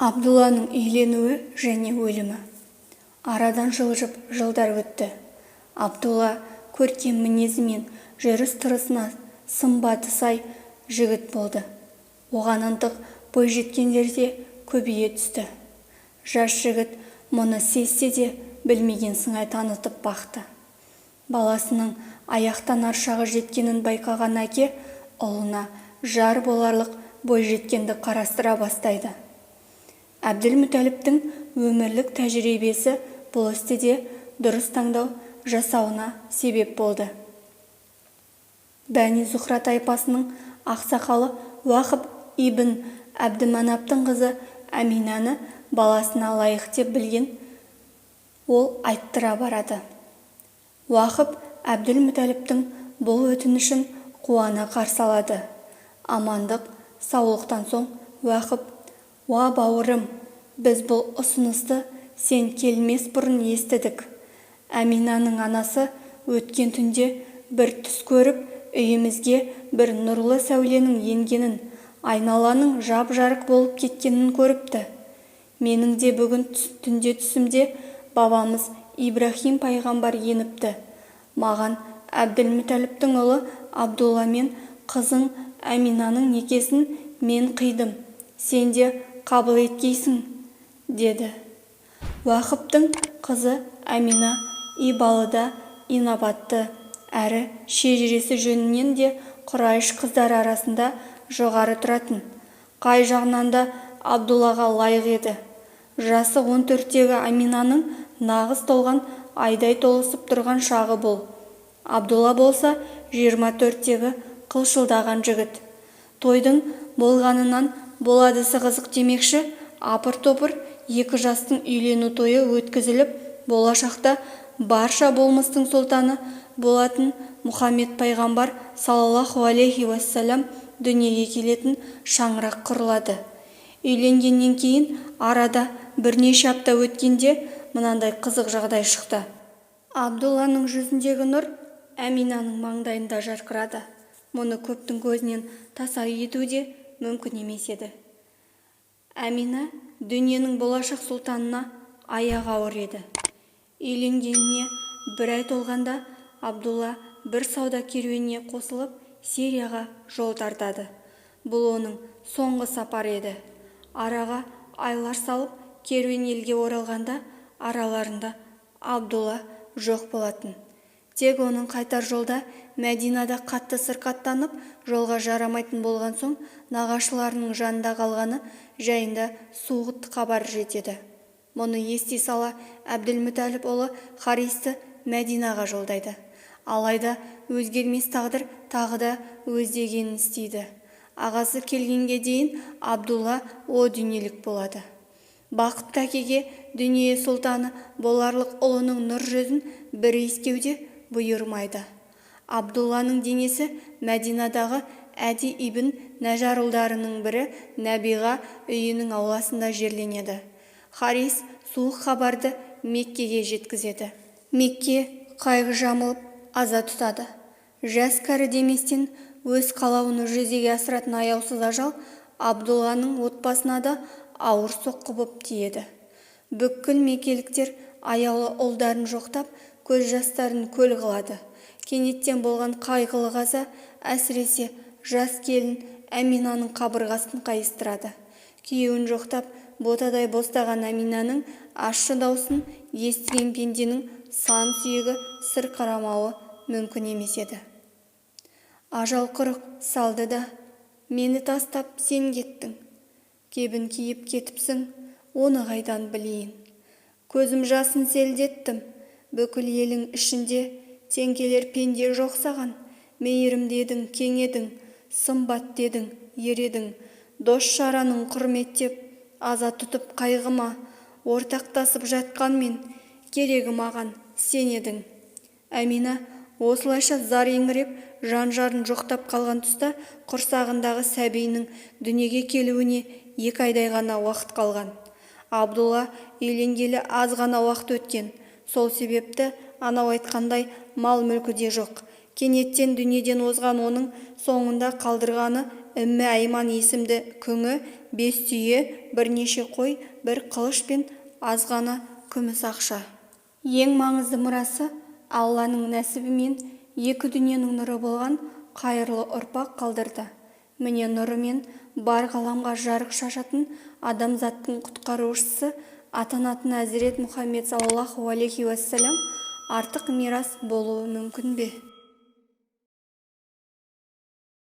Абдулланың үйленуі және өлімі. Арадан жылжып жылдар өтті. Абдулла көркем мінезі мен жүріс-тұрысына сымбаты сай жігіт болды. Оған ынтық бойжеткендер де көбейе түсті. Жас жігіт мұны сезсе де білмеген сыңай танытып бақты. Баласының аяқтан аршағы жеткенін байқаған әке ұлына жар боларлық бойжеткенді қарастыра бастайды. Әбділмүтәліптің өмірлік тәжірибесі бұл істе де дұрыс таңдау жасауына себеп болды. Бәни Зухра тайпасының ақсақалы Уақып ибн Әбдіманаптың қызы Әминаны баласына лайық деп білген ол айттыра барады. Уақып Әбділмүтәліптің бұл өтінішін қуана қарсы алады. Амандық, саулықтан соң Уақып: «Уа бауырым, біз бұл ұсынысты сен келмес бұрын естідік. Әминаның анасы өткен түнде бір түс көріп, үйімізге бір нұрлы сәуленің енгенін, айналаның жап-жарық болып кеткенін көріпті. Менің де бүгін түнде түсімде бабамыз Ибрахим пайғамбар еніпті. Маған Әбділмүтәліптің ұлы Абдулла мен қызың Әминаның некесін мен қидым. Сен де қабыл еткейсің», деді. Уақыптың қызы Әмина ибалыда, инабатты әрі шежіресі жөнінен де Құрайш қыздары арасында жоғары тұратын. Қай жағынан да Абдуллаға лайық еді. Жасы 14-тегі Әминаның нағыз толған айдай толысып тұрған шағы бұл. Абдулла болса 24-тегі қылшылдаған жігіт. Тойдың болғанынан боладысы қызық демекші, апыр-топыр екі жастың үйлену тойы өткізіліп, болашақта барша болмыстың сұлтаны болатын Мұхаммед пайғамбар саллаллаху алейхи уассалам дүниеге келетін шаңырақ құрылады. Үйленгеннен кейін арада бірнеше апта өткенде мынандай қызық жағдай шықты. Абдулланың жүзіндегі нұр Әминаның маңдайында жарқырады. Мұны көптің көзінен таса ету де мүмкін емес еді. Әмина дүниенің болашақ сұлтанына аяғы ауыр еді. Үйленгеніне бір ай толғанда Абдулла бір сауда керуеніне қосылып Сирияға жол тартады. Бұл оның соңғы сапары еді. Араға айлар салып керуен елге оралғанда араларында Абдулла жоқ болатын. Тек оның қайтар жолда Мәдинада қатты сырқаттанып, жолға жарамайтын болған соң нағашыларының жанында қалғаны жайында суыт хабар жетеді. Мұны ести сала Әбділмүтәліп ұлы Харисті Мәдинаға жолдайды. Алайда өзгермес тағдыр тағы да өз дегенін істейді. Ағасы келгенге дейін Абдулла о дүниелік болады. Бақытты әкеге дүние сұлтаны боларлық ұлының нұр жүзін бір иіскеуде бұйырмайды. Абдулланың денесі Мәдинадағы Әди ибн Нәжар ұлдарының бірі Нәбиға үйінің ауласында жерленеді. Харис суық хабарды Меккеге жеткізеді. Мекке қайғы жамылып аза тұтады. Жас кәрі деместен өз қалауын жүзеге асыратын аяусыз ажал Абдулланың отбасына да ауыр соққы боп тиеді. Бүкіл меккеліктер аяулы ұлдарын жоқтап, көз жастарын көл қылады. Кенеттен болған қайғылы қаза әсіресе жас келін Әминаның қабырғасын қайыстырады. Күйеуін жоқтап, ботадай бостаған Әминаның ащы даусын естіген пенденің сан сүйегі сыр қарамауы мүмкін емес еді. Ажал құрық салды да, мені тастап сен кеттің. Кебін киіп кетіпсің, оны қайдан білейін. Көзім жасын селдеттім, бүкіл елің ішінде теңкелер пенде жоқ саған. Мейірім дедің, кең едің, сымбат дедің, ередің. Дос шараның құрметтеп, аза тұтып қайғыма, ортақтасып жатқанмен керегі маған сен едің. Әмина осылайша зар еңіреп, жан-жарын жоқтап қалған тұста құрсағындағы сәбиінің дүниеге келуіне 2 айдай ғана уақыт қалған. Абдулла үйленгелі аз ғана уақыт өткен. Сол себепті анау айтқандай мал мүлкі де жоқ. Кенеттен дүниеден озған оның соңында қалдырғаны Үммі Айман есімді күңі, 5 түйе, бірнеше қой, бір қылыш пен азғана күміс ақша. Ең маңызды мұрасы Алланың нәсібімен 2 дүниенің нұры болған қайырлы ұрпақ қалдырды. Міне нұрымен бар ғаламға жарық шашатын адамзаттың құтқарушысы атанатын Әзірет Мұхаммед саллаллаху алейхи уассалам артық мирас болуы мүмкін бе?